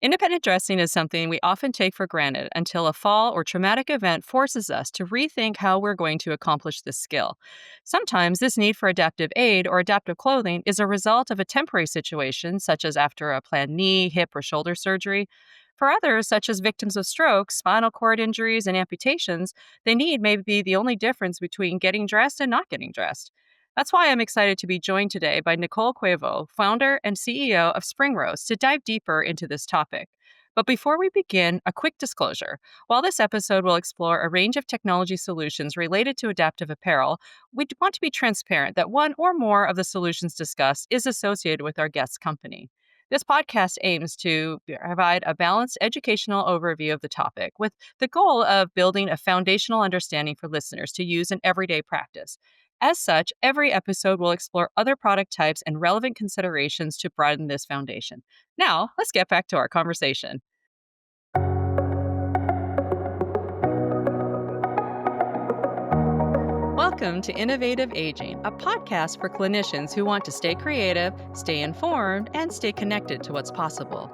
Independent dressing is something we often take for granted until a fall or traumatic event forces us to rethink how we're going to accomplish this skill. Sometimes this need for adaptive aid or adaptive clothing is a result of a temporary situation, such as after a planned knee, hip, or shoulder surgery. For others, such as victims of strokes, spinal cord injuries, and amputations, the need may be the only difference between getting dressed and not getting dressed. That's why I'm excited to be joined today by Nicole Cuervo, founder and CEO of Springrose, to dive deeper into this topic. But before we begin, a quick disclosure. While this episode will explore a range of technology solutions related to adaptive apparel, we want to be transparent that one or more of the solutions discussed is associated with our guest's company. This podcast aims to provide a balanced educational overview of the topic with the goal of building a foundational understanding for listeners to use in everyday practice. As such, every episode will explore other product types and relevant considerations to broaden this foundation. Now, let's get back to our conversation. Welcome to Innovative Aging, a podcast for clinicians who want to stay creative, stay informed, and stay connected to what's possible.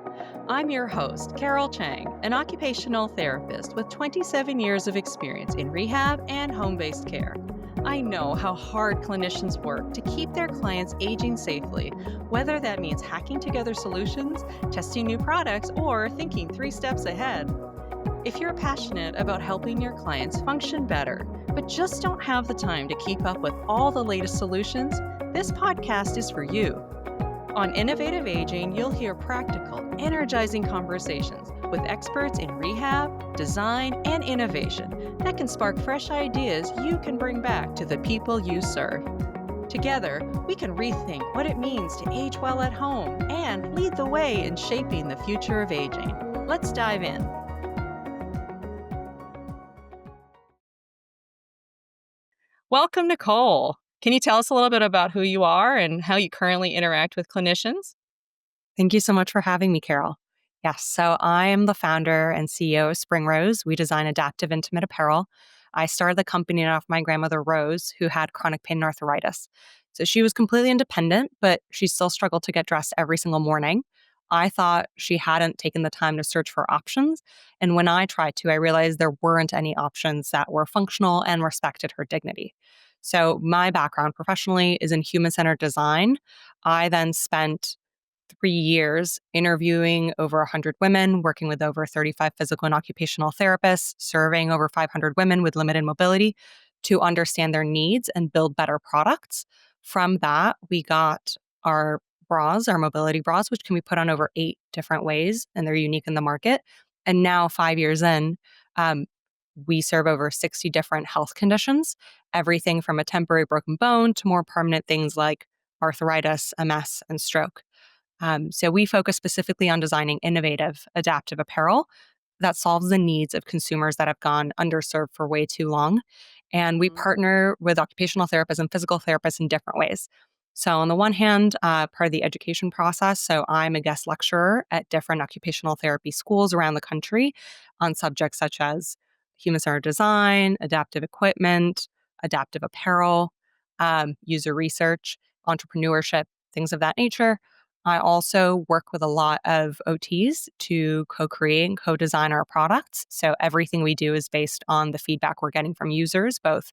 I'm your host, Carol Chiang, an occupational therapist with 27 years of experience in rehab and home-based care. I know how hard clinicians work to keep their clients aging safely, whether that means hacking together solutions, testing new products, or thinking 3 steps ahead. If you're passionate about helping your clients function better, but just don't have the time to keep up with all the latest solutions, this podcast is for you. On Innovative Aging, you'll hear practical, energizing conversations with experts in rehab, design, and innovation that can spark fresh ideas you can bring back to the people you serve. Together, we can rethink what it means to age well at home and lead the way in shaping the future of aging. Let's dive in. Welcome, Nicole. Can you tell us a little bit about who you are and how you currently interact with clinicians? Thank you so much for having me, Carol. Yes, so I am the founder and CEO of Springrose. We design adaptive intimate apparel. I started the company off my grandmother, Rose, who had chronic pain and arthritis. So she was completely independent, but she still struggled to get dressed every single morning. I thought she hadn't taken the time to search for options. And when I tried to, I realized there weren't any options that were functional and respected her dignity. So my background professionally is in human-centered design. I then spent 3 years interviewing over 100 women, working with over 35 physical and occupational therapists, serving over 500 women with limited mobility to understand their needs and build better products. From that, we got our bras, our mobility bras, which can be put on over 8 different ways, and they're unique in the market. And now, 5 years in, we serve over 60 different health conditions, everything from a temporary broken bone to more permanent things like arthritis, MS, and stroke. So we focus specifically on designing innovative, adaptive apparel that solves the needs of consumers that have gone underserved for way too long. And we partner with occupational therapists and physical therapists in different ways. So on the one hand, part of the education process, so I'm a guest lecturer at different occupational therapy schools around the country on subjects such as human-centered design, adaptive equipment, adaptive apparel, user research, entrepreneurship, things of that nature. I also work with a lot of OTs to co-create and co-design our products. So everything we do is based on the feedback we're getting from users, both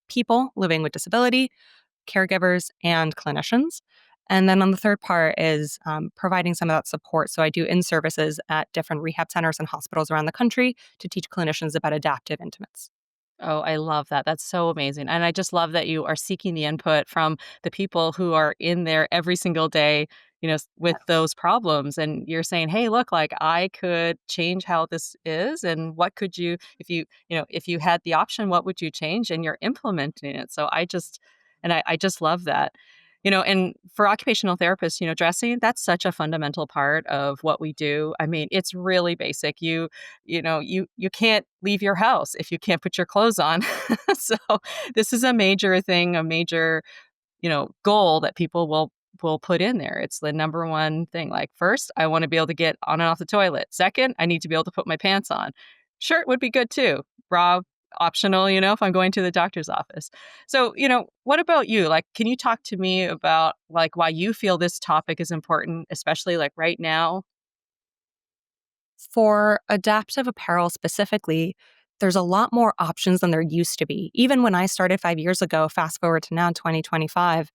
people living with disability, caregivers, and clinicians. And then on the third part is providing some of that support. So I do in-services at different rehab centers and hospitals around the country to teach clinicians about adaptive intimates. Oh, I love that. That's so amazing. And I just love that you are seeking the input from the people who are in there every single day, with those problems. And you're saying, hey, look, like I could change how this is. And what could you, if you had the option, what would you change? And you're implementing it. So I just love that. And for occupational therapists, dressing, that's such a fundamental part of what we do. I mean, it's really basic. You can't leave your house if you can't put your clothes on. So this is a major thing, a major, goal that people will put in there. It's the number one thing. Like, first, I want to be able to get on and off the toilet. Second, I need to be able to put my pants on. Shirt would be good too. Bra, optional, if I'm going to the doctor's office. So, what about you? Like, can you talk to me about like why you feel this topic is important, especially like right now? For adaptive apparel specifically, there's a lot more options than there used to be. Even when I started 5 years ago, fast forward to now, 2025,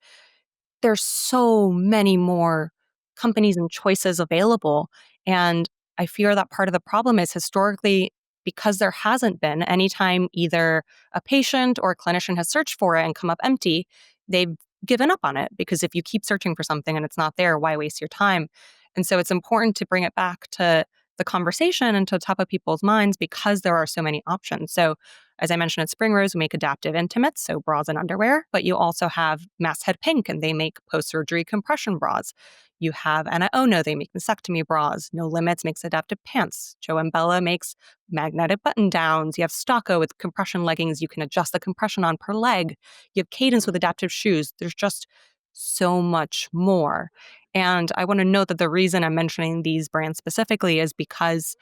there's so many more companies and choices available. And I fear that part of the problem is historically, because there hasn't been, anytime either a patient or a clinician has searched for it and come up empty, they've given up on it. Because if you keep searching for something and it's not there, why waste your time? And so it's important to bring it back to the conversation and to the top of people's minds because there are so many options. So as I mentioned at Springrose, we make adaptive intimates, so bras and underwear, but you also have Masthead Pink, and they make post-surgery compression bras. You have Anna Ono, they make mastectomy bras. No Limits makes adaptive pants. Joe and Bella makes magnetic button downs. You have Stocko with compression leggings. You can adjust the compression on per leg. You have Cadence with adaptive shoes. There's just so much more. And I want to note that the reason I'm mentioning these brands specifically is because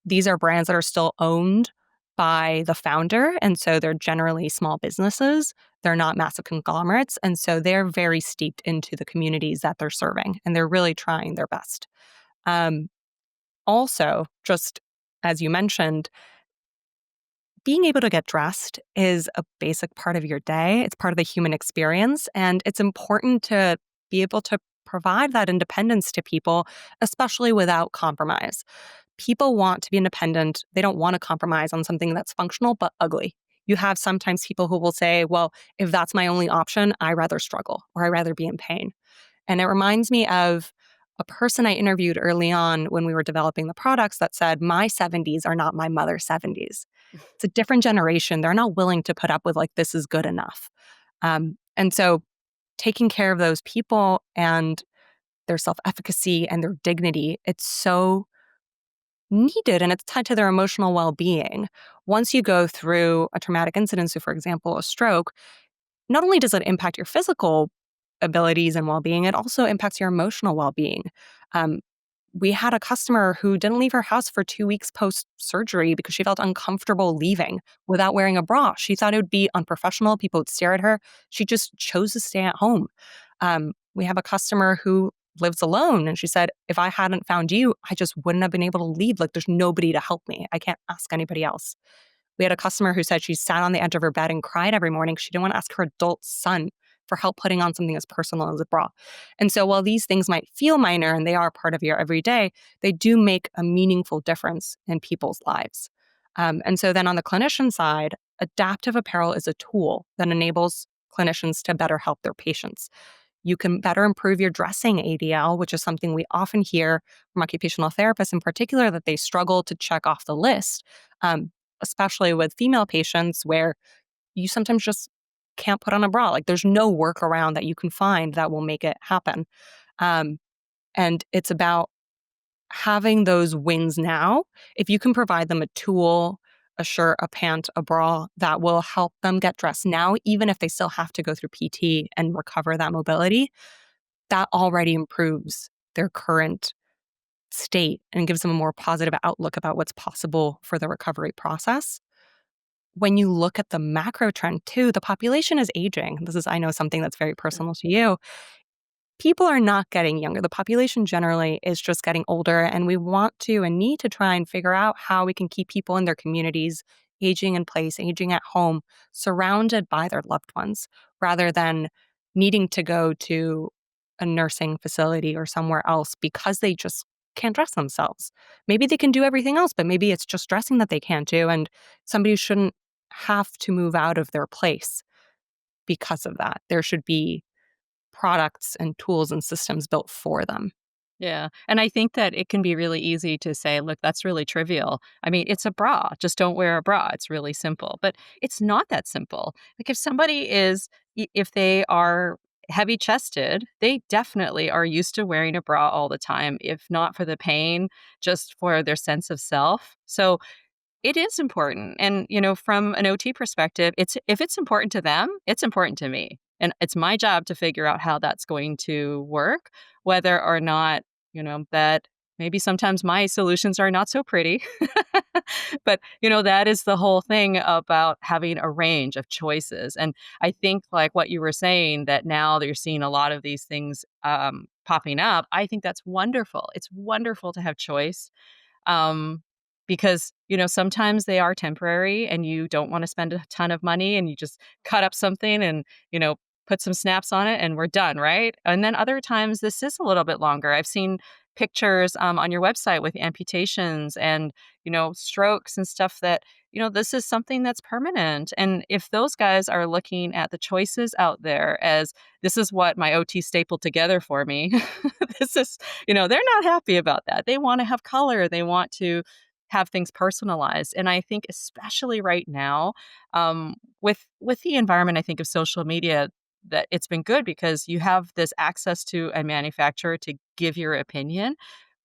these are brands that are still owned by the founder. And so they're generally small businesses. They're not massive conglomerates. And so they're very steeped into the communities that they're serving. And they're really trying their best. Um, Also, just as you mentioned, being able to get dressed is a basic part of your day. It's part of the human experience. And it's important to be able to provide that independence to people, especially without compromise. People want to be independent. They don't want to compromise on something that's functional but ugly. You have sometimes people who will say, well, if that's my only option, I rather struggle or I rather be in pain. And it reminds me of a person I interviewed early on when we were developing the products that said, my 70s are not my mother's 70s. It's a different generation. They're not willing to put up with like, this is good enough. And so taking care of those people and their self-efficacy and their dignity, it's so needed and it's tied to their emotional well-being. Once you go through a traumatic incident, so for example, a stroke, not only does it impact your physical abilities and well-being, it also impacts your emotional well-being. Um, we had a customer who didn't leave her house for 2 weeks post-surgery because she felt uncomfortable leaving without wearing a bra. She thought it would be unprofessional. People would stare at her. She just chose to stay at home. We have a customer who lives alone, and she said, if I hadn't found you, I just wouldn't have been able to leave. Like, there's nobody to help me. I can't ask anybody else. We had a customer who said she sat on the edge of her bed and cried every morning. She didn't want to ask her adult son for help putting on something as personal as a bra. And so while these things might feel minor and they are part of your everyday, they do make a meaningful difference in people's lives. And so then on the clinician side, adaptive apparel is a tool that enables clinicians to better help their patients. You can better improve your dressing ADL, which is something we often hear from occupational therapists in particular, that they struggle to check off the list, especially with female patients where you sometimes just can't put on a bra. Like there's no workaround that you can find that will make it happen. Um, and it's about having those wins now. If you can provide them a tool, a shirt, a pant, a bra that will help them get dressed now, even if they still have to go through PT and recover that mobility, that already improves their current state and gives them a more positive outlook about what's possible for the recovery process. When you look at the macro trend too, the population is aging. This is, I know, something that's very personal to you. People are not getting younger. The population generally is just getting older, and we want to and need to try and figure out how we can keep people in their communities aging in place, aging at home, surrounded by their loved ones, rather than needing to go to a nursing facility or somewhere else because they just can't dress themselves. Maybe they can do everything else, but maybe it's just dressing that they can't do, and somebody shouldn't have to move out of their place because of that. There should be products and tools and systems built for them. Yeah. And I think that it can be really easy to say, look, that's really trivial. I mean, it's a bra. Just don't wear a bra. It's really simple. But it's not that simple. Like if somebody is, if they are heavy chested, they definitely are used to wearing a bra all the time, if not for the pain, just for their sense of self. So it is important. And, from an OT perspective, it's if it's important to them, it's important to me. And it's my job to figure out how that's going to work, whether or not, that maybe sometimes my solutions are not so pretty. But, that is the whole thing about having a range of choices. And I think like what you were saying, that now that you're seeing a lot of these things popping up, I think that's wonderful. It's wonderful to have choice. Um, because, sometimes they are temporary and you don't want to spend a ton of money and you just cut up something and, you know, put some snaps on it and we're done, right? And then other times this is a little bit longer. I've seen pictures on your website with amputations and, strokes and stuff that, this is something that's permanent. And if those guys are looking at the choices out there as this is what my OT stapled together for me, this is, they're not happy about that. They want to have color. They want to have things personalized. And I think especially right now, with the environment, I think of social media, that it's been good because you have this access to a manufacturer to give your opinion.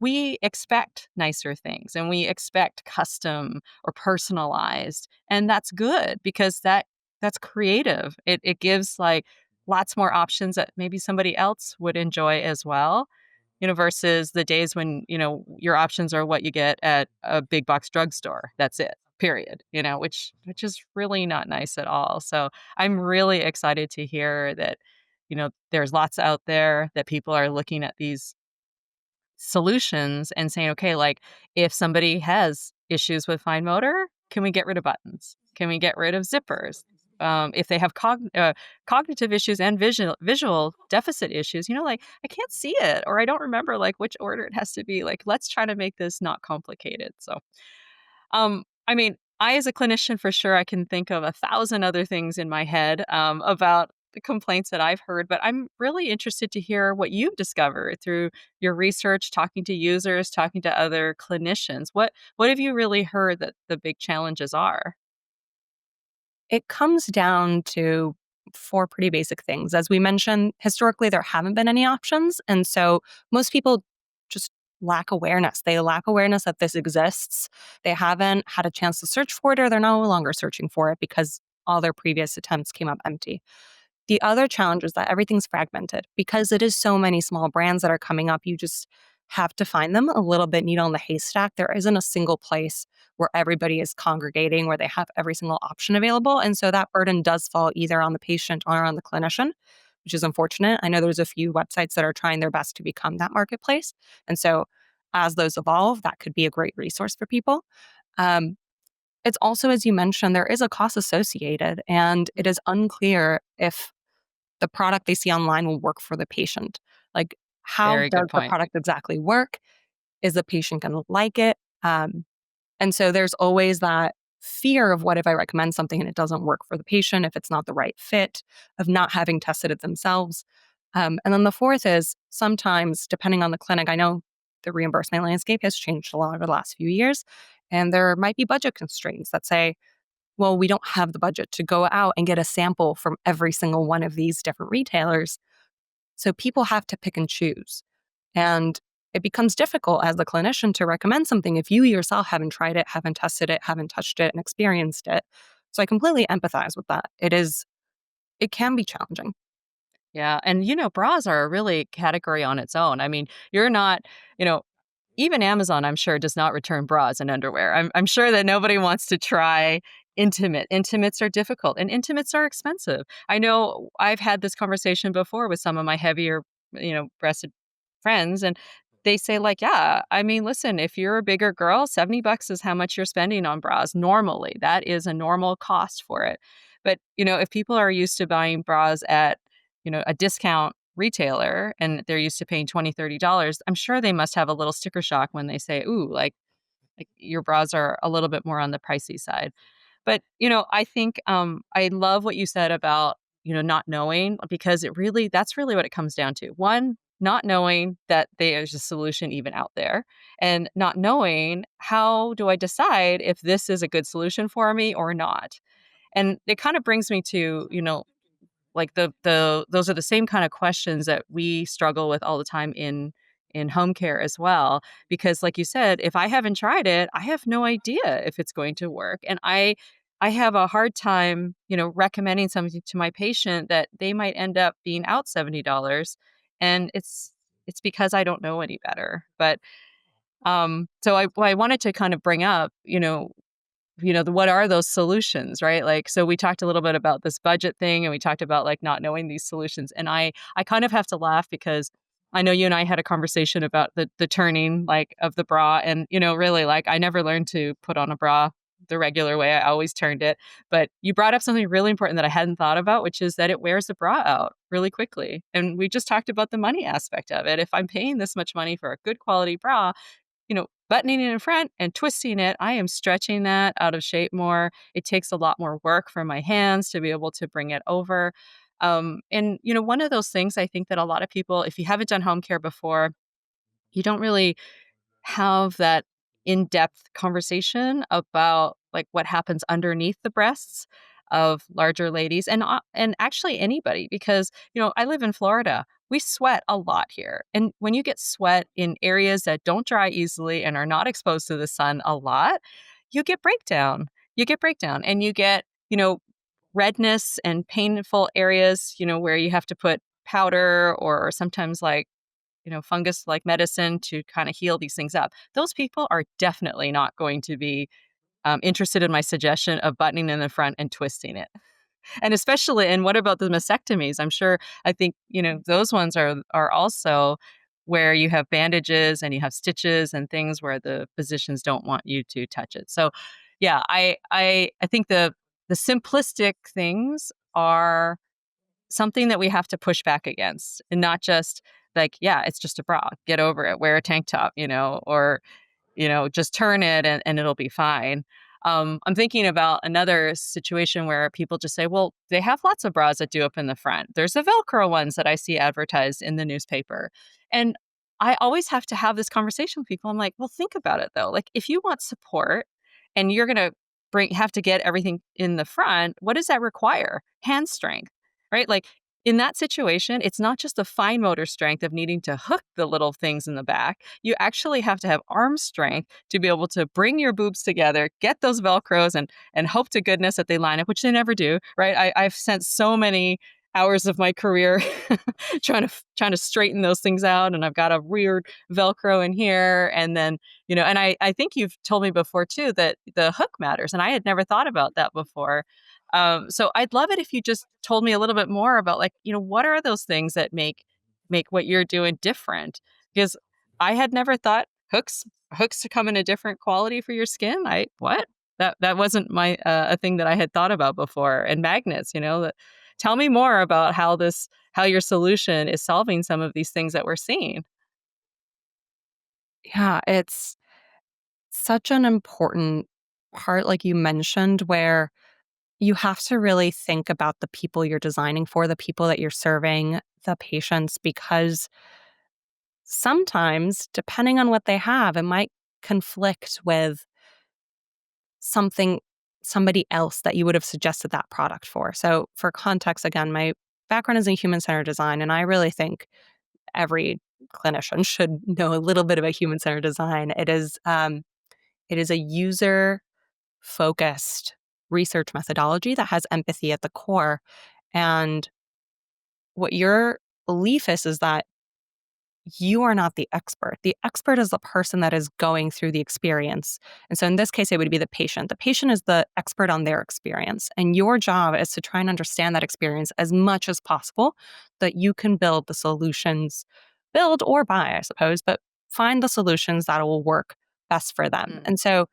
We expect nicer things and we expect custom or personalized. And that's good because that's creative. It gives like lots more options that maybe somebody else would enjoy as well, versus the days when, your options are what you get at a big box drugstore. That's it, period, which is really not nice at all. So I'm really excited to hear that, there's lots out there that people are looking at these solutions and saying, okay, like if somebody has issues with fine motor, can we get rid of buttons? Can we get rid of zippers? If they have cognitive issues and visual deficit issues, like I can't see it or I don't remember like which order it has to be. Like, let's try to make this not complicated. So I mean, I as a clinician, for sure, I can think of 1,000 other things in my head, about the complaints that I've heard, but I'm really interested to hear what you've discovered through your research, talking to users, talking to other clinicians. What have you really heard that the big challenges are? It comes down to four pretty basic things. As we mentioned, historically, there haven't been any options. And so most people just lack awareness. They lack awareness that this exists. They haven't had a chance to search for it, or they're no longer searching for it because all their previous attempts came up empty. The other challenge is that everything's fragmented because it is so many small brands that are coming up. You just have to find them a little bit needle in the haystack. There isn't a single place where everybody is congregating, where they have every single option available. And so that burden does fall either on the patient or on the clinician, which is unfortunate. I know there's a few websites that are trying their best to become that marketplace. And so as those evolve, that could be a great resource for people. Um, it's also, as you mentioned, there is a cost associated, and it is unclear if the product they see online will work for the patient. Like, how Very does good the point. product exactly work? Is the patient going to like it? And so there's always that fear of what if I recommend something and it doesn't work for the patient, if it's not the right fit, of not having tested it themselves. And then the fourth is sometimes, depending on the clinic, I know the reimbursement landscape has changed a lot over the last few years. And there might be budget constraints that say, well, we don't have the budget to go out and get a sample from every single one of these different retailers. So people have to pick and choose. And it becomes difficult as the clinician to recommend something if you yourself haven't tried it, haven't tested it, haven't touched it and experienced it. So I completely empathize with that. It can be challenging. Yeah, and bras are a really category on its own. I mean, you're not, you know, even Amazon, I'm sure, does not return bras and underwear. I'm sure that nobody wants to try intimate. Intimates are difficult and intimates are expensive. I know I've had this conversation before with some of my heavier, breasted friends, and they say like, yeah, I mean, listen, if you're a bigger girl, $70 is how much you're spending on bras normally. That is a normal cost for it. But, if people are used to buying bras at, a discount retailer and they're used to paying $20, $30, I'm sure they must have a little sticker shock when they say, ooh, like your bras are a little bit more on the pricey side. But, I think I love what you said about, not knowing, because that's really what it comes down to. One, not knowing that there's a solution even out there, and not knowing how do I decide if this is a good solution for me or not. And it kind of brings me to, like the those are the same kind of questions that we struggle with all the time in home care as well, because like you said, if I haven't tried it, I have no idea if it's going to work, and I have a hard time, recommending something to my patient that they might end up being out $70, and it's because I don't know any better. But so I wanted to kind of bring up, what are those solutions, right? Like, so we talked a little bit about this budget thing and we talked about like not knowing these solutions. And I kind of have to laugh because I know you and I had a conversation about the turning like of the bra, and really like I never learned to put on a bra the regular way. I always turned it. But you brought up something really important that I hadn't thought about, which is that it wears the bra out really quickly. And we just talked about the money aspect of it. If I'm paying this much money for a good quality bra, buttoning it in front and twisting it, I am stretching that out of shape more. It takes a lot more work from my hands to be able to bring it over. And one of those things I think that a lot of people, if you haven't done home care before, you don't really have that in-depth conversation about like what happens underneath the breasts of larger ladies and actually anybody, because I live in Florida. We sweat a lot here. And when you get sweat in areas that don't dry easily and are not exposed to the sun a lot, you get breakdown. You get breakdown and you get, redness and painful areas, where you have to put powder or sometimes like fungus like medicine to kind of heal these things up. Those people are definitely not going to be interested in my suggestion of buttoning in the front and twisting it. And especially, and what about the mastectomies? I think, those ones are also where you have bandages and you have stitches and things where the physicians don't want you to touch it. So yeah, I think the simplistic things are something that we have to push back against, and not just like, yeah, it's just a bra, get over it, wear a tank top, or just turn it and it'll be fine. I'm thinking about another situation where people just say, well, they have lots of bras that do up in the front. There's the Velcro ones that I see advertised in the newspaper. And I always have to have this conversation with people. I'm like, well, think about it though. Like if you want support and you're going to have to get everything in the front, what does that require? Hand strength, right? Like in that situation, it's not just the fine motor strength of needing to hook the little things in the back. You actually have to have arm strength to be able to bring your boobs together, get those Velcros, and hope to goodness that they line up, which they never do, right? I've spent so many hours of my career trying to straighten those things out, and I've got a weird Velcro in here, and then and I think you've told me before too that the hook matters, and I had never thought about that before. So I'd love it if you just told me a little bit more about like, what are those things that make what you're doing different? Because I had never thought hooks to come in a different quality for your skin. What? That wasn't my a thing that I had thought about before. And magnets, tell me more about how your solution is solving some of these things that we're seeing. Yeah, it's such an important part, like you mentioned, where you have to really think about the people you're designing for, the people that you're serving, the patients, because sometimes, depending on what they have, it might conflict with something, somebody else that you would have suggested that product for. So, for context, again, my background is in human centered design, and I really think every clinician should know a little bit about human centered design. It is a user focused research methodology that has empathy at the core. And what your belief is that you are not the expert. The expert is the person that is going through the experience. And so in this case, it would be the patient. The patient is the expert on their experience. And your job is to try and understand that experience as much as possible that you can build the solutions, build or buy, I suppose, but find the solutions that will work best for them. Mm. And so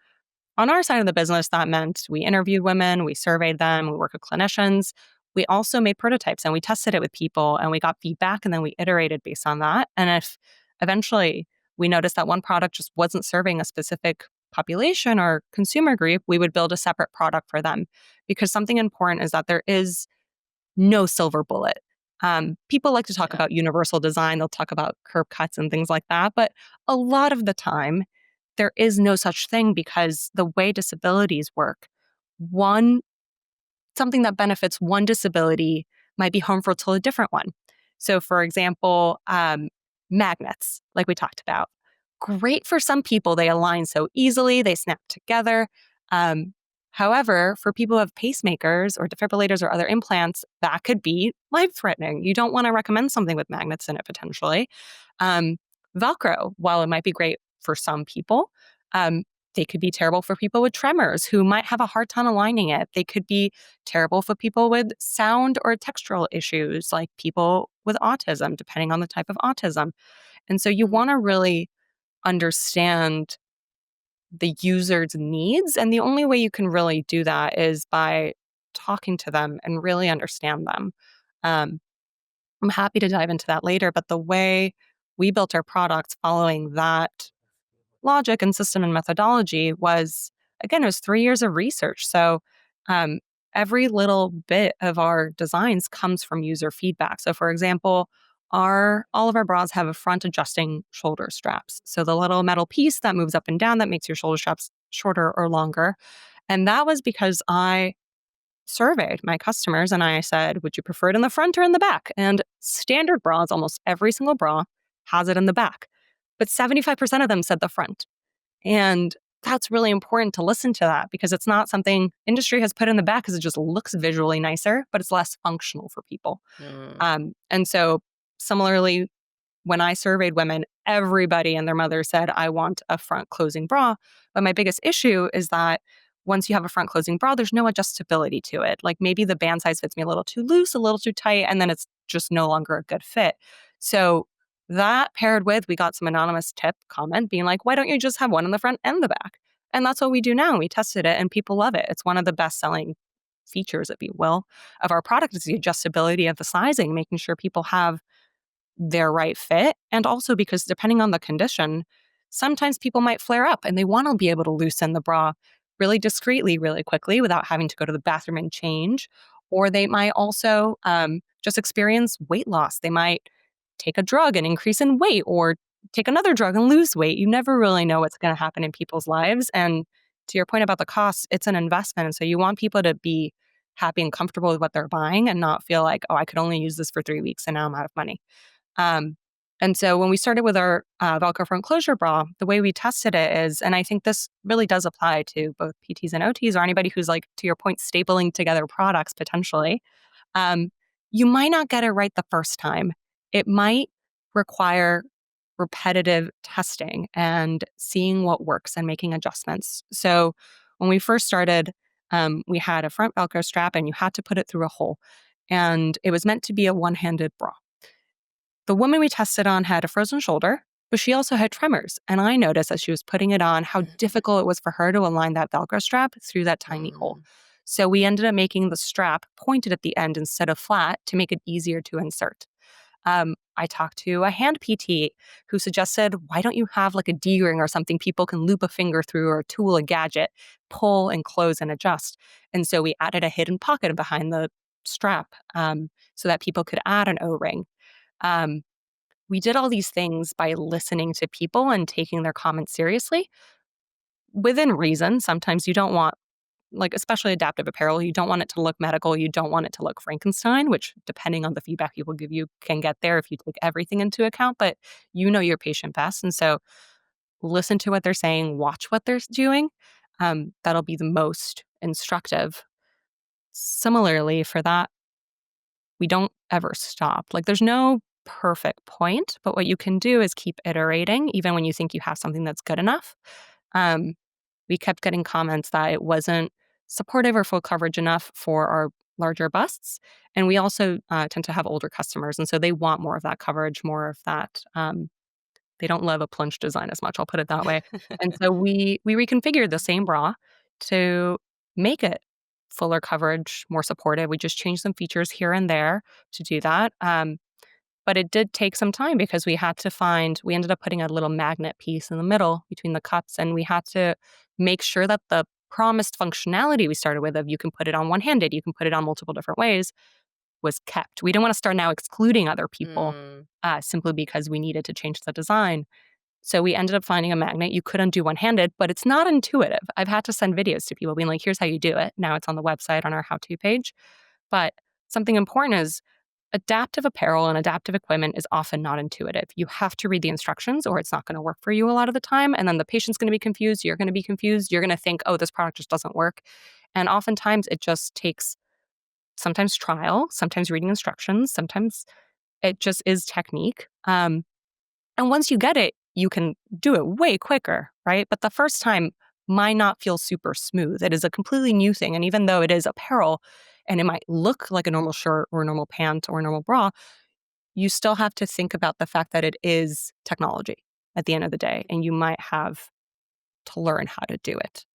on our side of the business, that meant we interviewed women, we surveyed them, we worked with clinicians. We also made prototypes and we tested it with people and we got feedback and then we iterated based on that. And if eventually we noticed that one product just wasn't serving a specific population or consumer group, we would build a separate product for them. Because something important is that there is no silver bullet. People like to talk Yeah. about universal design, they'll talk about curb cuts and things like that. But a lot of the time, there is no such thing because the way disabilities work, one something that benefits one disability might be harmful to a different one. So, for example, magnets, like we talked about, great for some people. They align so easily, they snap together. Um, However, for people who have pacemakers or defibrillators or other implants, that could be life threatening. You don't want to recommend something with magnets in it potentially. Um, Velcro, while it might be great for some people, um, they could be terrible for people with tremors who might have a hard time aligning it. They could be terrible for people with sound or textural issues, like people with autism, depending on the type of autism. And so you Mm. want to really understand the user's needs. And the only way you can really do that is by talking to them and really understand them. Um, I'm happy to dive into that later, but the way we built our products following that logic and system and methodology was, again, it was 3 years of research. So um, every little bit of our designs comes from user feedback. So for example, all of our bras have a front adjusting shoulder straps. So the little metal piece that moves up and down that makes your shoulder straps shorter or longer. And that was because I surveyed my customers and I said, would you prefer it in the front or in the back? And standard bras, almost every single bra has it in the back. But 75% of them said the front. And that's really important to listen to that because it's not something industry has put in the back because it just looks visually nicer, but it's less functional for people. Mm. And so similarly, when I surveyed women, everybody and their mother said, I want a front closing bra. But my biggest issue is that once you have a front closing bra, there's no adjustability to it. Like maybe the band size fits me a little too loose, a little too tight, and then it's just no longer a good fit. So that paired with, we got some anonymous tip comment being like, why don't you just have one in the front and the back? And that's what we do now. We tested it and people love it. It's one of the best selling features, if you will, of our product is the adjustability of the sizing, making sure people have their right fit. And also because depending on the condition, sometimes people might flare up and they want to be able to loosen the bra really discreetly, really quickly without having to go to the bathroom and change. Or they might also just experience weight loss. They might take a drug and increase in weight or take another drug and lose weight. You never really know what's going to happen in people's lives. And to your point about the cost, it's an investment. And so you want people to be happy and comfortable with what they're buying and not feel like, oh, I could only use this for 3 weeks and now I'm out of money. Um, and so when we started with our Velcro front closure bra, the way we tested it is, and I think this really does apply to both PTs and OTs or anybody who's like, to your point, stapling together products potentially, um, you might not get it right the first time. It might require repetitive testing and seeing what works and making adjustments. So when we first started, we had a front Velcro strap and you had to put it through a hole. And it was meant to be a one-handed bra. The woman we tested on had a frozen shoulder, but she also had tremors. And I noticed as she was putting it on how difficult it was for her to align that Velcro strap through that tiny hole. Mm. So we ended up making the strap pointed at the end instead of flat to make it easier to insert. I talked to a hand PT who suggested, why don't you have like a D-ring or something people can loop a finger through or a tool, a gadget, pull and close and adjust. And so we added a hidden pocket behind the strap so that people could add an O-ring. Um, we did all these things by listening to people and taking their comments seriously within reason. Sometimes you don't want, like, especially adaptive apparel, you don't want it to look medical. You don't want it to look Frankenstein, which, depending on the feedback people give you, can get there if you take everything into account. But you know your patient best. And so listen to what they're saying, watch what they're doing. That'll be the most instructive. Similarly, for that, we don't ever stop. Like there's no perfect point, but what you can do is keep iterating, even when you think you have something that's good enough. Um, we kept getting comments that it wasn't supportive or full coverage enough for our larger busts. And we also tend to have older customers. And so they want more of that coverage, more of that. They don't love a plunge design as much, I'll put it that way. And so we reconfigured the same bra to make it fuller coverage, more supportive. We just changed some features here and there to do that. But it did take some time because we ended up putting a little magnet piece in the middle between the cups, and we had to make sure that the promised functionality we started with of you can put it on one-handed, you can put it on multiple different ways, was kept. We didn't want to start now excluding other people Mm. simply because we needed to change the design. So we ended up finding a magnet you could undo one-handed, but it's not intuitive. I've had to send videos to people being like, here's how you do it. Now it's on the website on our how-to page. But something important is adaptive apparel and adaptive equipment is often not intuitive. You have to read the instructions or it's not going to work for you a lot of the time. And then the patient's going to be confused. You're going to be confused. You're going to think, oh, this product just doesn't work. And oftentimes it just takes sometimes trial, sometimes reading instructions, sometimes it just is technique. And once you get it, you can do it way quicker, right? But the first time might not feel super smooth. It is a completely new thing. And even though it is apparel and it might look like a normal shirt or a normal pant or a normal bra, you still have to think about the fact that it is technology at the end of the day, and you might have to learn how to do it.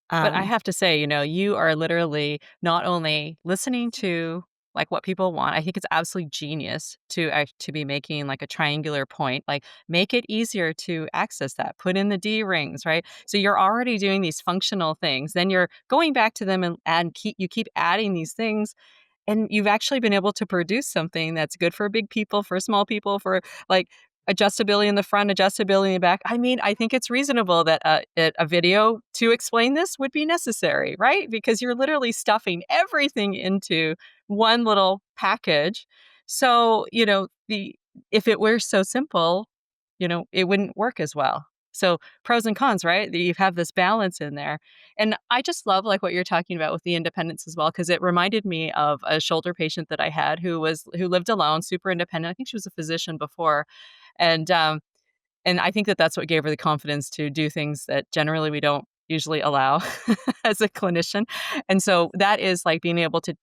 But I Um, have to say, you are literally not only listening to like what people want. I think it's absolutely genius to be making like a triangular point, like make it easier to access that. Put in the D rings, right? So you're already doing these functional things. Then you're going back to them and keep adding these things, and you've actually been able to produce something that's good for big people, for small people, for like adjustability in the front, adjustability in the back. I mean, I think it's reasonable that a video to explain this would be necessary, right? Because you're literally stuffing everything into one little package. So, the if it were so simple, it wouldn't work as well. So pros and cons, right? You have this balance in there. And I just love like what you're talking about with the independence as well, because it reminded me of a shoulder patient that I had who lived alone, super independent. I think she was a physician before, and I think that that's what gave her the confidence to do things that generally we don't usually allow as a clinician. And so that is like being able to,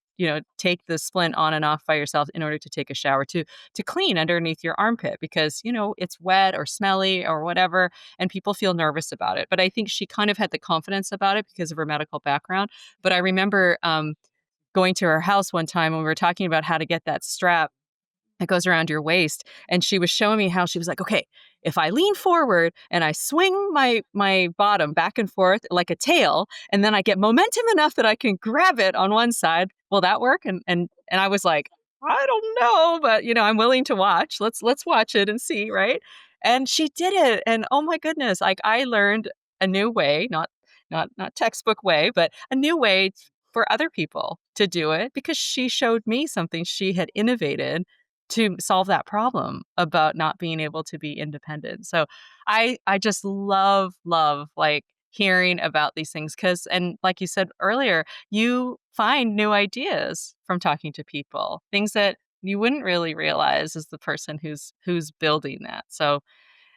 take the splint on and off by yourself in order to take a shower, to clean underneath your armpit because, it's wet or smelly or whatever, and people feel nervous about it. But I think she kind of had the confidence about it because of her medical background. But I remember going to her house one time when we were talking about how to get that strap that goes around your waist. And she was showing me how she was like, okay, if I lean forward and I swing my bottom back and forth like a tail, and then I get momentum enough that I can grab it on one side, will that work? And I was like, I don't know, but I'm willing to watch. Let's watch it and see, right? And she did it. And oh my goodness, like I learned a new way, not textbook way, but a new way for other people to do it because she showed me something she had innovated to solve that problem about not being able to be independent. So I just love like hearing about these things cuz and like you said earlier, you find new ideas from talking to people. Things that you wouldn't really realize as the person who's building that. So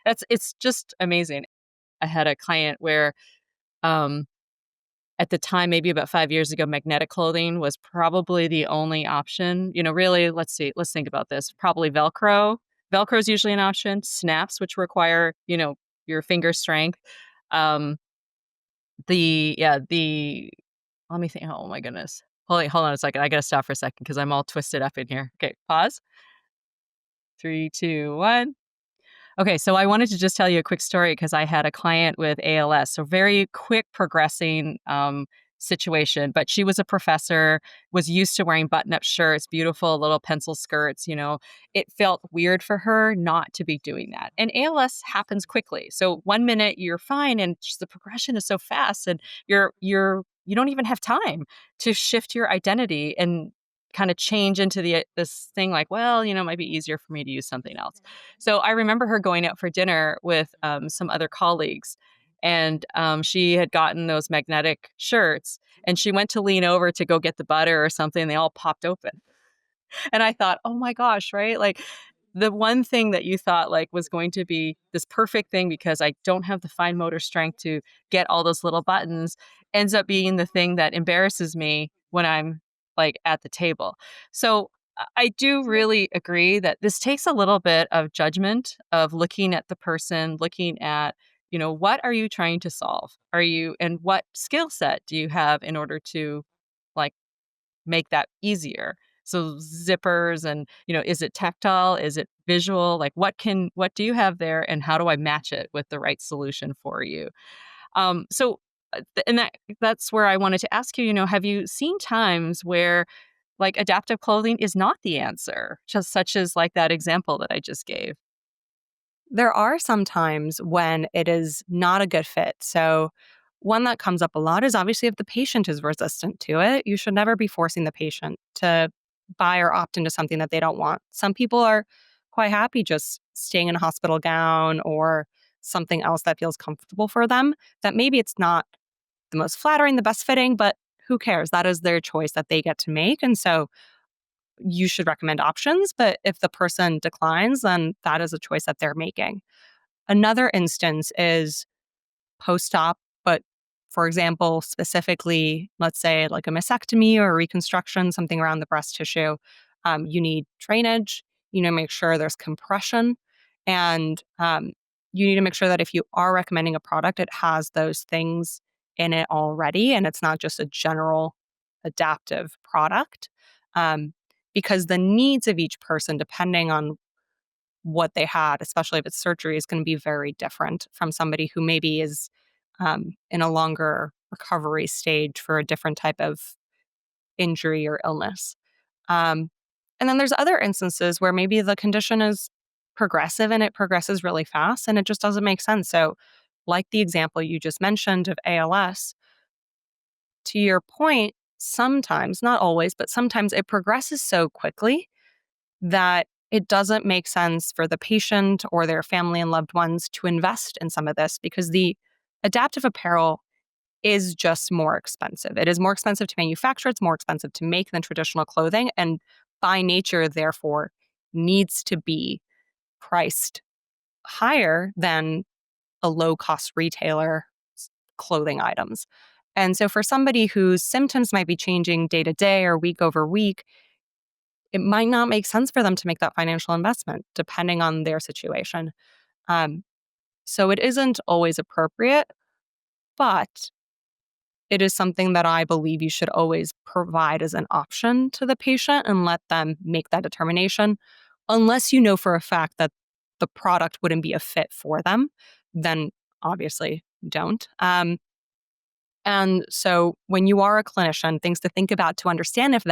it's just amazing. I had a client where um at the time, maybe about 5 years ago, magnetic clothing was probably the only option. Really, let's see, let's think about this. Probably Velcro. Velcro is usually an option. Snaps, which require, your finger strength. Um, the let me think. Oh my goodness. Hold on a second. I gotta stop for a second because I'm all twisted up in here. Okay, pause. 3, 2, 1. Okay, so I wanted to just tell you a quick story because I had a client with ALS, so very quick progressing situation. But she was a professor, was used to wearing button-up shirts, beautiful little pencil skirts. It felt weird for her not to be doing that. And ALS happens quickly, so one minute you're fine, and just the progression is so fast, and you don't even have time to shift your identity and kind of change into this thing like, well, it might be easier for me to use something else. So I remember her going out for dinner with some other colleagues, and she had gotten those magnetic shirts, and she went to lean over to go get the butter or something. And they all popped open, and I thought, oh my gosh, right? Like the one thing that you thought like was going to be this perfect thing because I don't have the fine motor strength to get all those little buttons ends up being the thing that embarrasses me when I'm like at the table. So I do really agree that this takes a little bit of judgment of looking at the person, looking at, what are you trying to solve? And what skill set do you have in order to like make that easier? So zippers and, is it tactile? Is it visual? Like what do you have there and how do I match it with the right solution for you? And that's where I wanted to ask you, have you seen times where like adaptive clothing is not the answer, just such as like that example that I just gave? there are some times when it is not a good fit. So, one that comes up a lot is obviously if the patient is resistant to it, you should never be forcing the patient to buy or opt into something that they don't want. Some people are quite happy just staying in a hospital gown or something else that feels comfortable for them, that maybe it's not the most flattering, the best fitting, but who cares? That is their choice that they get to make. And so you should recommend options. But if the person declines, then that is a choice that they're making. Another instance is post op, but for example, specifically, let's say like a mastectomy or a reconstruction, something around the breast tissue. You need drainage, You need to make sure there's compression, and you need to make sure that if you are recommending a product, it has those things in it already, and it's not just a general adaptive product. Um, because the needs of each person, depending on what they had, especially if it's surgery, is going to be very different from somebody who maybe is in a longer recovery stage for a different type of injury or illness. Um, and then there's other instances where maybe the condition is progressive and it progresses really fast and it just doesn't make sense. So, like the example you just mentioned of ALS, to your point, sometimes, not always, but sometimes it progresses so quickly that it doesn't make sense for the patient or their family and loved ones to invest in some of this because the adaptive apparel is just more expensive. It is more expensive to manufacture, it's more expensive to make than traditional clothing, and by nature, therefore, needs to be priced higher than a low cost retailer clothing items. And so, for somebody whose symptoms might be changing day to day or week over week, it might not make sense for them to make that financial investment depending on their situation. Um, so, it isn't always appropriate, but it is something that I believe you should always provide as an option to the patient and let them make that determination. Unless you know for a fact that the product wouldn't be a fit for them, then obviously don't. And so when you are a clinician, things to think about to understand if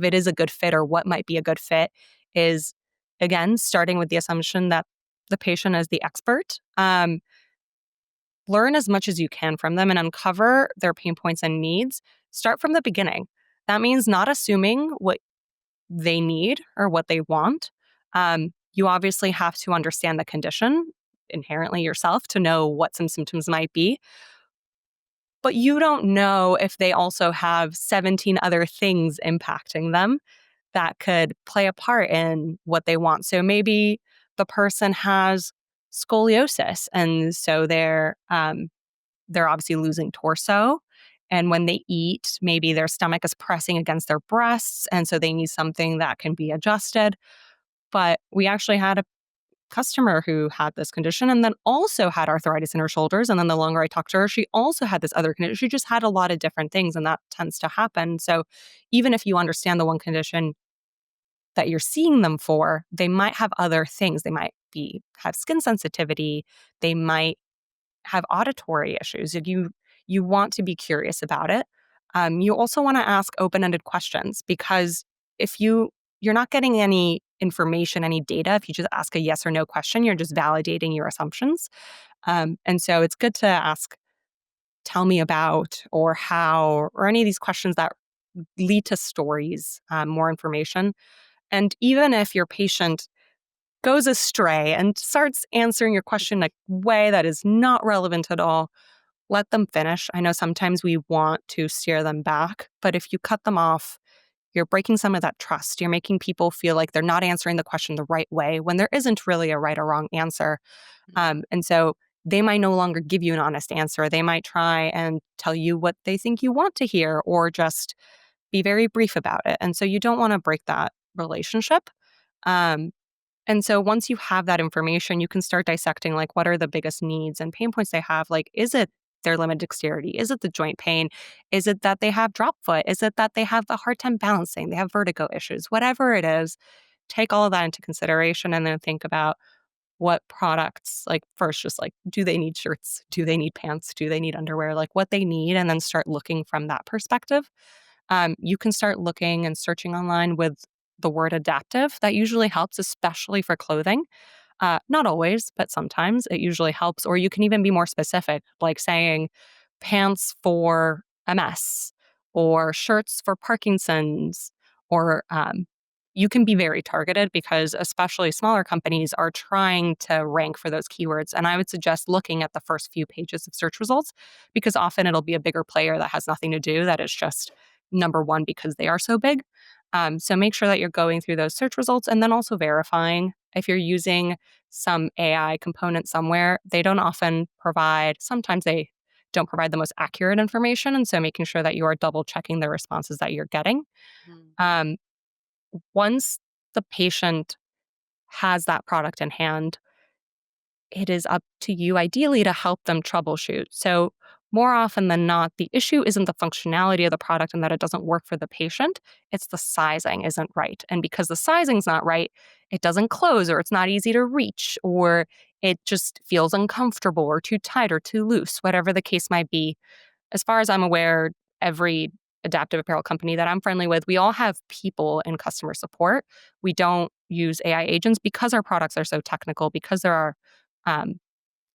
it is a good fit or what might be a good fit is again starting with the assumption that the patient is the expert. Learn as much as you can from them and uncover their pain points and needs. Start from the beginning. That means not assuming what they need or what they want. You obviously have to understand the condition inherently yourself to know what some symptoms might be. But you don't know if they also have 17 other things impacting them that could play a part in what they want. So maybe the person has scoliosis, and so they're obviously losing torso. And when they eat, maybe their stomach is pressing against their breasts. And so they need something that can be adjusted. But we actually had a customer who had this condition and then also had arthritis in her shoulders. And then the longer I talked to her, she also had this other condition. She just had a lot of different things, and that tends to happen. So even if you understand the one condition that you're seeing them for, they might have other things. They might have skin sensitivity. They might have auditory issues. If you want to be curious about it. You also want to ask open-ended questions because if you're not getting any information, any data, if you just ask a yes or no question, you're just validating your assumptions. And so it's good to ask, tell me about, or how, or any of these questions that lead to stories, more information. And even if your patient goes astray and starts answering your question in a way that is not relevant at all, let them finish. I know sometimes we want to steer them back, but if you cut them off, you're breaking some of that trust. You're making people feel like they're not answering the question the right way when there isn't really a right or wrong answer. And so they might no longer give you an honest answer. They might try and tell you what they think you want to hear or just be very brief about it. And so you don't want to break that relationship. Um, and so once you have that information, you can start dissecting like what are the biggest needs and pain points they have. Like, is it their limited dexterity? Is it the joint pain? Is it that they have drop foot? Is it that they have a hard time balancing? They have vertigo issues? Whatever it is, take all of that into consideration and then think about what products, like first, just like, do they need shirts? Do they need pants? Do they need underwear? Like what they need, and then start looking from that perspective. You can start looking and searching online with the word adaptive. That usually helps, especially for clothing. Not always, but sometimes it usually helps. Or you can even be more specific, like saying pants for MS or shirts for Parkinson's, or you can be very targeted because especially smaller companies are trying to rank for those keywords. And I would suggest looking at the first few pages of search results because often it'll be a bigger player that has nothing to do, that is just number one because they are so big. So make sure that you're going through those search results and then also verifying if you're using some AI component somewhere. They don't often provide, sometimes they don't provide the most accurate information. And so making sure that you are double checking the responses that you're getting. Mm. Um, once the patient has that product in hand, it is up to you ideally to help them troubleshoot. So, more often than not, the issue isn't the functionality of the product and that it doesn't work for the patient. It's the sizing isn't right. And because the sizing's not right, it doesn't close or it's not easy to reach or it just feels uncomfortable or too tight or too loose, whatever the case might be. As far as I'm aware, every adaptive apparel company that I'm friendly with, we all have people in customer support. We don't use AI agents because our products are so technical, because um,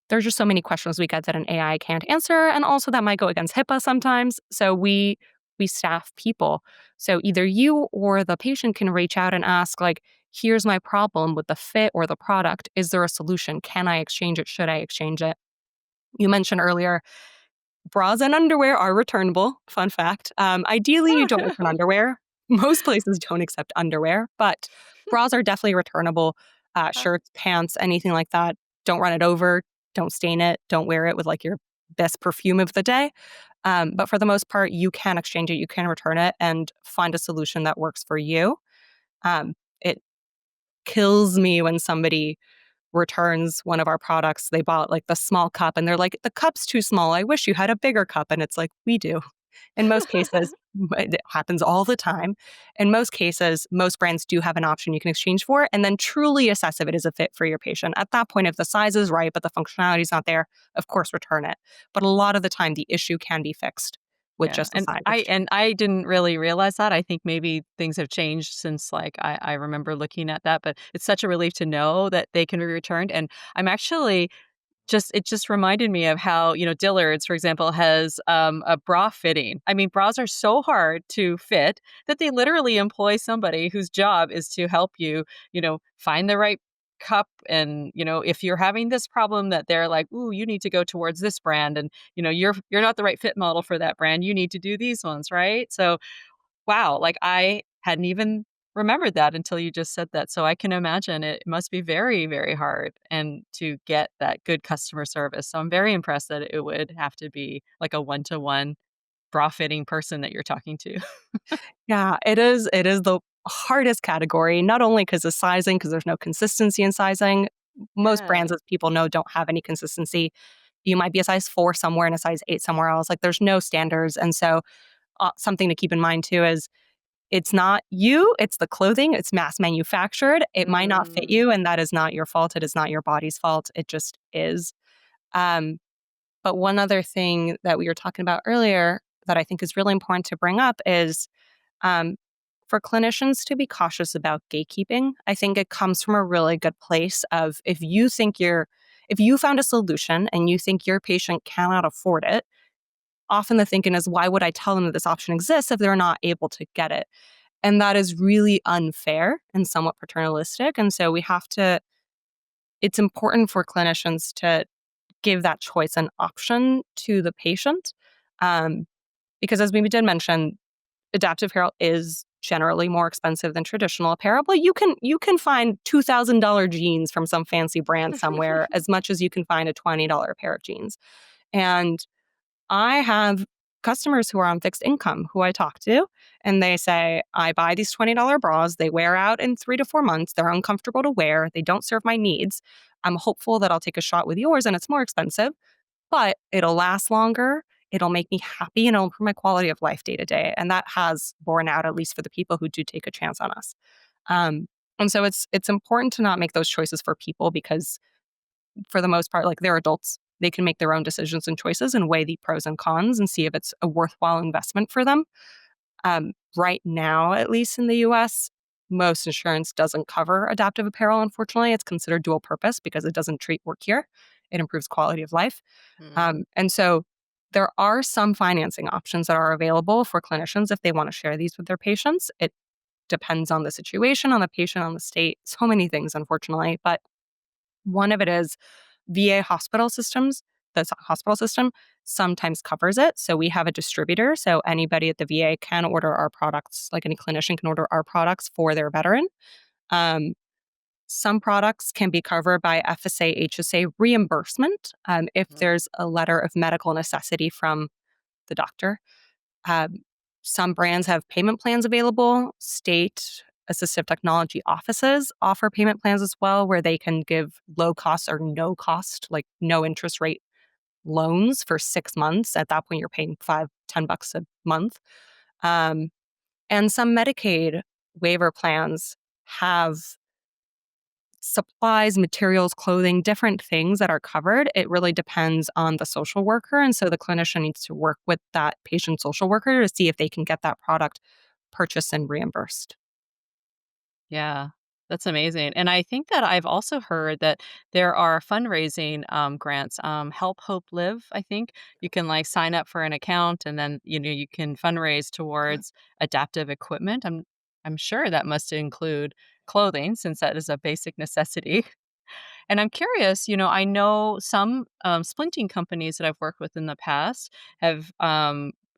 there's just so many questions we get that an AI can't answer, and also that might go against HIPAA sometimes. So we staff people. So either you or the patient can reach out and ask, like, here's my problem with the fit or the product. Is there a solution? Can I exchange it? Should I exchange it? You mentioned earlier bras and underwear are returnable. Fun fact. Ideally, you don't return underwear. Most places don't accept underwear, but bras are definitely returnable. Shirts, pants, anything like that. Don't run it over. Don't stain it. Don't wear it with like your best perfume of the day. But for the most part, you can exchange it. You can return it and find a solution that works for you. It kills me when somebody returns one of our products. They bought like the small cup and they're like, the cup's too small. I wish you had a bigger cup. And it's like, we do. In most cases, it happens all the time. In most cases, most brands do have an option you can exchange for and then truly assess if it is a fit for your patient. At that point, if the size is right, but the functionality is not there, of course, return it. But a lot of the time, the issue can be fixed with Yeah, just a size exchange. and I didn't really realize that. I think maybe things have changed since, like, I remember looking at that, but it's such a relief to know that they can be returned, and I'm actually it just reminded me of how, Dillard's, for example, has, a bra fitting. I mean, bras are so hard to fit that they literally employ somebody whose job is to help you, find the right cup and, if you're having this problem that they're like, "Ooh, you need to go towards this brand and, you're not the right fit model for that brand. You need to do these ones," right? So, wow, like, I hadn't even remembered that until you just said that, so I can imagine it must be very, very hard and to get that good customer service, so I'm very impressed that it would have to be like a one-to-one bra fitting person that you're talking to. Yeah, it is the hardest category, not only because of sizing, because there's no consistency in sizing. Most brands, Yeah, as people know, don't have any consistency. You might be a size 4 somewhere and a size 8 somewhere else. Like, there's no standards, and so, something to keep in mind too is it's not you, it's the clothing, it's mass manufactured. It might not fit mm, you, and that is not your fault. It is not your body's fault. It just is. Um, but one other thing that we were talking about earlier that I think is really important to bring up is um, for clinicians to be cautious about gatekeeping. I think it comes from a really good place of if you found a solution and you think your patient cannot afford it, often the thinking is, why would I tell them that this option exists if they're not able to get it? And that is really unfair and somewhat paternalistic. And so it's important for clinicians to give that choice and option to the patient. Um, because as we did mention, adaptive apparel is generally more expensive than traditional apparel, but you can find $2,000 jeans from some fancy brand somewhere as much as you can find a $20 pair of jeans. And I have customers who are on fixed income who I talk to, and they say, I buy these $20 bras. They wear out in 3 to 4 months. They're uncomfortable to wear. They don't serve my needs. I'm hopeful that I'll take a shot with yours and it's more expensive, but it'll last longer. It'll make me happy and it'll improve my quality of life day to day. And that has borne out, at least for the people who do take a chance on us. Um, and so it's important to not make those choices for people because for the most part, like they're adults. They can make their own decisions and choices and weigh the pros and cons and see if it's a worthwhile investment for them. Right now, at least in the US, most insurance doesn't cover adaptive apparel, unfortunately. It's considered dual purpose because it doesn't treat work here, it improves quality of life. mm, And so there are some financing options that are available for clinicians if they want to share these with their patients. It depends on the situation, on the patient, on the state, so many things, unfortunately. But one of it is VA hospital systems, the hospital system sometimes covers it. So we have a distributor. So anybody at the VA can order our products, like any clinician can order our products for their veteran. Um, some products can be covered by FSA, HSA reimbursement if mm, there's a letter of medical necessity from the doctor. Um, some brands have payment plans available. State assistive technology offices offer payment plans as well, where they can give low cost or no cost, like no interest rate loans for 6 months. At that point, you're paying $5-10 a month. Um, and some Medicaid waiver plans have supplies, materials, clothing, different things that are covered. It really depends on the social worker. And so the clinician needs to work with that patient social worker to see if they can get that product purchased and reimbursed. Yeah, that's amazing. And I think that I've also heard that there are fundraising grants, Help Hope Live, I think. You can like sign up for an account and then, you can fundraise towards adaptive equipment. I'm sure that must include clothing since that is a basic necessity. And I'm curious, I know some splinting companies that I've worked with in the past have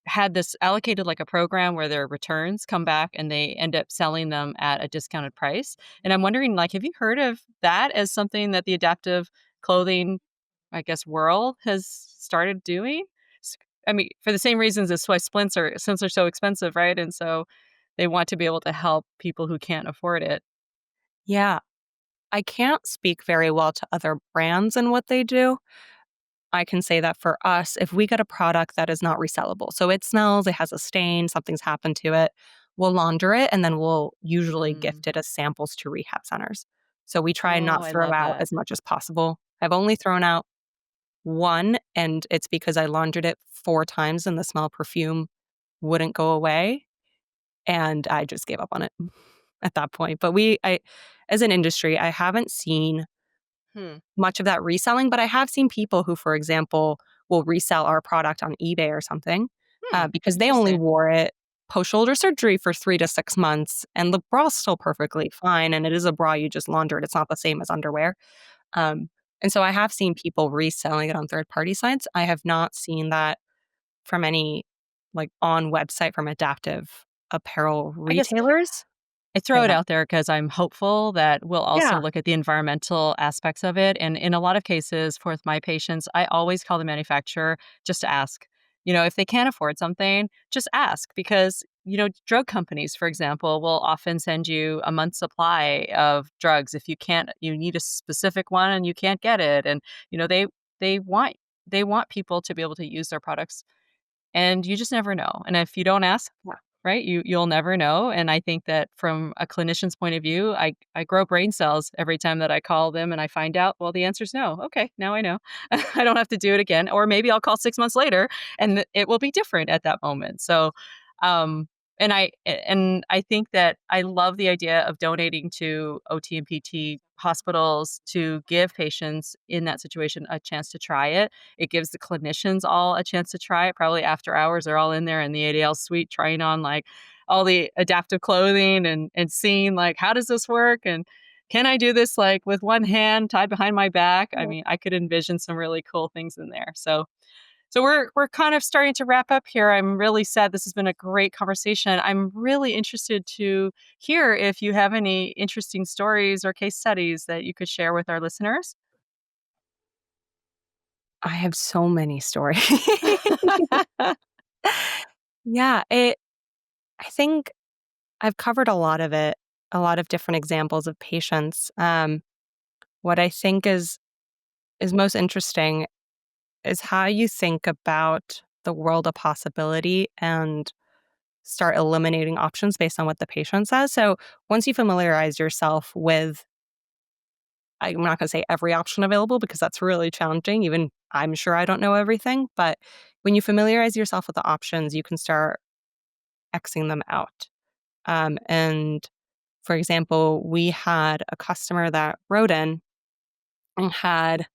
had this allocated like a program where their returns come back and they end up selling them at a discounted price. And I'm wondering, like, have you heard of that as something that the adaptive clothing, I guess, world has started doing? S- I mean, for the same reasons as why splints are so expensive, right? And so they want to be able to help people who can't afford it. Yeah, I can't speak very well to other brands and what they do. I can say that for us, if we get a product that is not resellable, so it smells, it has a stain, something's happened to it, we'll launder it and then we'll usually Mm. gift it as samples to rehab centers. So we try and Oh, not I throw love out that. as much as possible. I've only thrown out one, and it's because I laundered it 4 times and the smell of perfume wouldn't go away. And I just gave up on it at that point. But as an industry, I haven't seen Hmm. much of that reselling, but I have seen people who, for example, will resell our product on eBay or something Hmm. because they only Interesting. wore it post shoulder surgery for 3 to 6 months, and the bra's still perfectly fine. And it is a bra you just laundered; it's not the same as underwear. Um, and so I have seen people reselling it on third party sites. I have not seen that from any like on website from adaptive apparel I guess retailers. I But throw it yeah, out there because I'm hopeful that we'll also yeah, look at the environmental aspects of it. And in a lot of cases, for my patients, I always call the manufacturer just to ask. If they can't afford something, just ask because, drug companies, for example, will often send you a month's supply of drugs if you need a specific one and you can't get it. And, they want people to be able to use their products and you just never know. And if you don't ask, yeah. right, you'll never know. And I think that from a clinician's point of view, I grow brain cells every time that I call them and I find out, well, the answer's no. Okay, now I know. I don't have to do it again. Or maybe I'll call 6 months later and it will be different at that moment. So um and I think that I love the idea of donating to OT and PT hospitals to give patients in that situation a chance to try it. It gives the clinicians all a chance to try it. Probably after hours, they're all in there in the ADL suite trying on like all the adaptive clothing and seeing like how does this work and can I do this like with one hand tied behind my back? I mean, I could envision some really cool things in there. So we're kind of starting to wrap up here. I'm really sad. This has been a great conversation. I'm really interested to hear if you have any interesting stories or case studies that you could share with our listeners. I have so many stories. Yeah, I think I've covered a lot of it, a lot of different examples of patients. What I think is most interesting is how you think about the world of possibility and start eliminating options based on what the patient says. So once you familiarize yourself with, I'm not going to say every option available because that's really challenging. Even I'm sure I don't know everything, but when you familiarize yourself with the options, you can start Xing them out. And for example, we had a customer that wrote in and had, I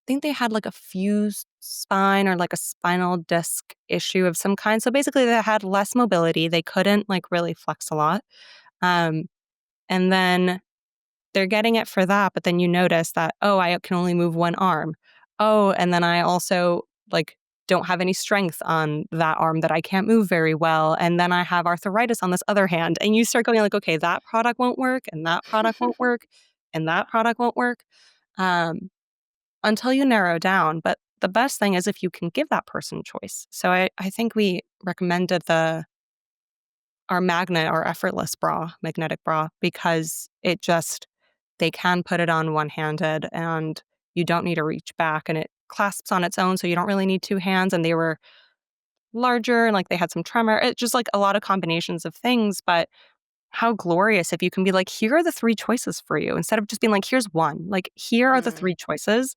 think they had like a fused spine or like a spinal disc issue of some kind. So basically, they had less mobility. They couldn't like really flex a lot. Um, and then they're getting it for that. But then you notice that, oh, I can only move one arm. Oh, and then I also like don't have any strength on that arm that I can't move very well. And then I have arthritis on this other hand. And you start going like, okay, that product won't work, and that product won't work, and that product won't work. Um, until you narrow down. But the best thing is if you can give that person choice. So I think we recommended our magnet or effortless bra, magnetic bra, because they can put it on one handed and you don't need to reach back and it clasps on its own. So you don't really need two hands. And they were larger and like they had some tremor. It's just like a lot of combinations of things. But how glorious if you can be like, here are the three choices for you instead of just being like, here's one. Like, here are the Mm, three choices.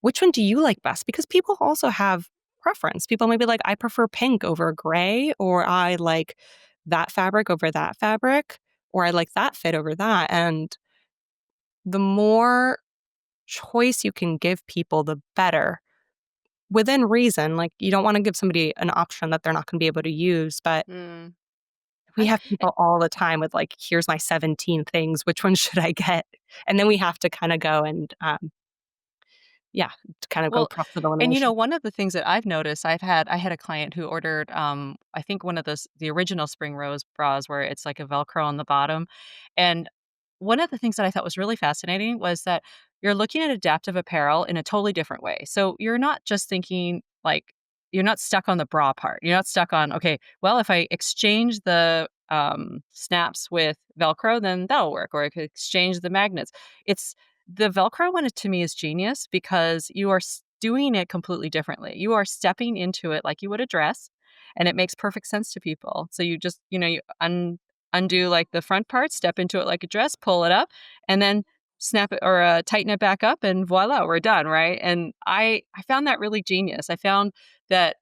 Which one do you like best? Because people also have preference. People may be like, I prefer pink over gray, or I like that fabric over that fabric, or I like that fit over that. And the more choice you can give people, the better. Within reason, like you don't want to give somebody an option that they're not going to be able to use, but mm. we have people all the time with like, here's my 17 things. Which one should I get? And then we have to kind of go and, yeah, to kind of go Well, process and elimination. one of the things that I've noticed, I had a client who ordered, I think one of the original Springrose bras where it's like a Velcro on the bottom, and one of the things that I thought was really fascinating was that you're looking at adaptive apparel in a totally different way. So you're not just thinking like you're not stuck on the bra part. You're not stuck on, okay, well, if I exchange the snaps with Velcro, then that'll work, or I could exchange the magnets. It's the Velcro one to me is genius because you are doing it completely differently. You are stepping into it like you would a dress, and it makes perfect sense to people. So you just, you undo like the front part, step into it like a dress, pull it up, and then snap it or tighten it back up, and voila, we're done, right? And I found that really genius. I found that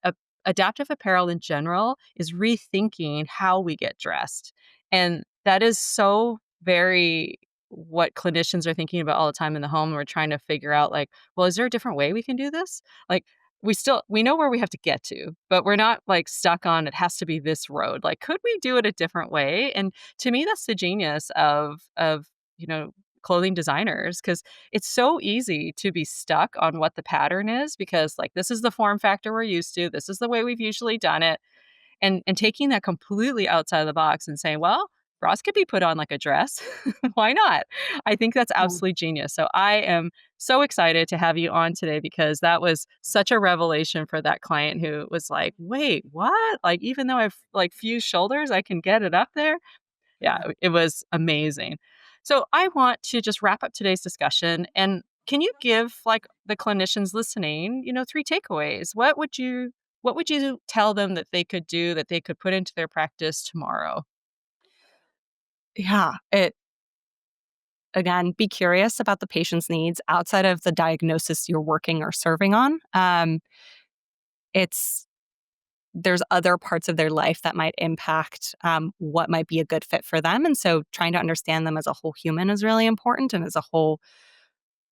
adaptive apparel in general is rethinking how we get dressed, and that is so very what clinicians are thinking about all the time in the home. We're trying to figure out like, well, is there a different way we can do this? Like we know where we have to get to, but we're not like stuck on it has to be this road. Like, could we do it a different way? And to me, that's the genius of you know clothing designers because it's so easy to be stuck on what the pattern is because like this is the form factor we're used to, this is the way we've usually done it, and taking that completely outside of the box and saying, well, bras could be put on like a dress. Why not? I think that's Um, absolutely genius. So I am so excited to have you on today because that was such a revelation for that client who was like, wait, what? Like, even though I've like fused shoulders, I can get it up there. Yeah, it was amazing. So I want to just wrap up today's discussion. And can you give like the clinicians listening, three takeaways? What would you tell them that they could do that they could put into their practice tomorrow? yeah, again, be curious about the patient's needs outside of the diagnosis you're working or serving on. It's there's other parts of their life that might impact what might be a good fit for them, and so trying to understand them as a whole human is really important, and as a whole,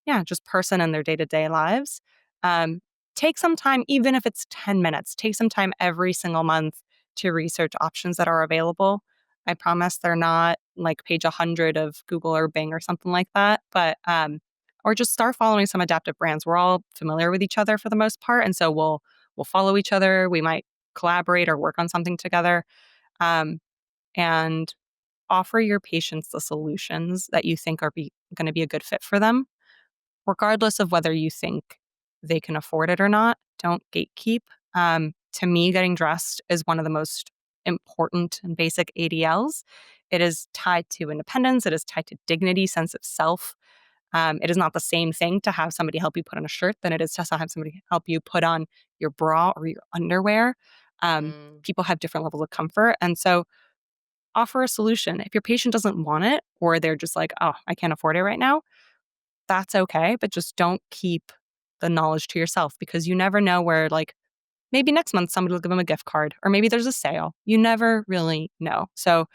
yeah, just person in their day to day lives. Um, Take some time, even if it's 10 minutes. Take some time every single month to research options that are available. I promise they're not like page 100 of Google or Bing or something like that, but or just start following some adaptive brands. We're all familiar with each other for the most part, and so we'll follow each other. We might collaborate or work on something together, and offer your patients the solutions that you think are going to be a good fit for them, regardless of whether you think they can afford it or not. Don't gatekeep. To me, getting dressed is one of the most important and basic ADLs. It is tied to independence. It is tied to dignity, sense of self. It is not the same thing to have somebody help you put on a shirt than it is to have somebody help you put on your bra or your underwear. Mm. People have different levels of comfort. And so offer a solution. If your patient doesn't want it or they're just like, oh, I can't afford it right now, that's okay. But just don't keep the knowledge to yourself because you never know where, like, maybe next month somebody will give them a gift card or maybe there's a sale. You never really know. So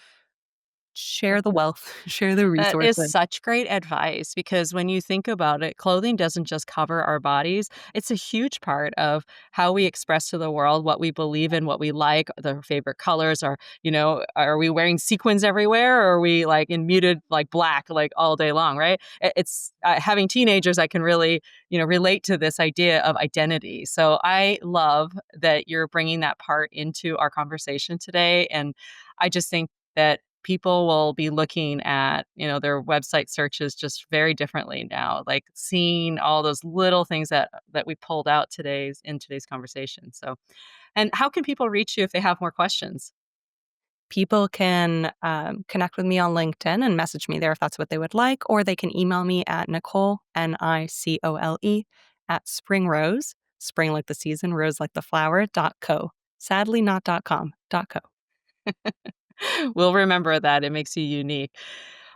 share the wealth, share the That is resources. such great advice because when you think about it, clothing doesn't just cover our bodies. It's a huge part of how we express to the world what we believe in, what we like, the favorite colors are we wearing sequins everywhere or are we like in muted like black like all day long, right? It's having teenagers I can really, relate to this idea of identity. So I love that you're bringing that part into our conversation today and I just think that people will be looking at, their website searches just very differently now, like seeing all those little things that we pulled out in today's conversation. So, and how can people reach you if they have more questions? People can connect with me on LinkedIn and message me there if that's what they would like, or they can email me at Nicole, Nicole, at Springrose, spring like the season, rose like the flower, .co. Sadly, not .com, .co. We'll remember that. It makes you unique.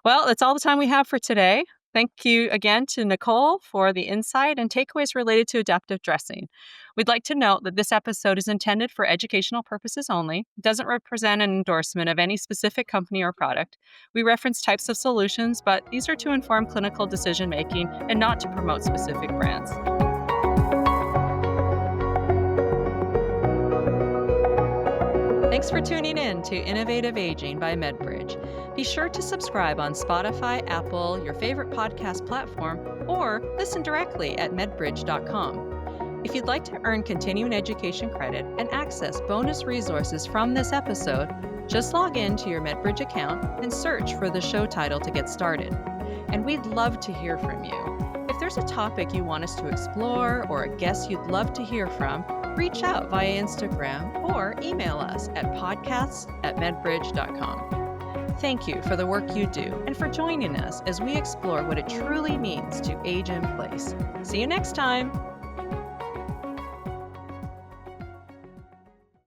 Well, that's all the time we have for today. Thank you again to Nicole for the insight and takeaways related to adaptive dressing. We'd like to note that this episode is intended for educational purposes only. It doesn't represent an endorsement of any specific company or product. We reference types of solutions, but these are to inform clinical decision making and not to promote specific brands. Thanks for tuning in to Innovative Aging by MedBridge. Be sure to subscribe on Spotify, Apple, your favorite podcast platform, or listen directly at medbridge.com. If you'd like to earn continuing education credit and access bonus resources from this episode, just log in to your MedBridge account and search for the show title to get started. And we'd love to hear from you. If there's a topic you want us to explore or a guest you'd love to hear from, reach out via Instagram or email us at podcasts@medbridge.com. Thank you for the work you do and for joining us as we explore what it truly means to age in place. See you next time.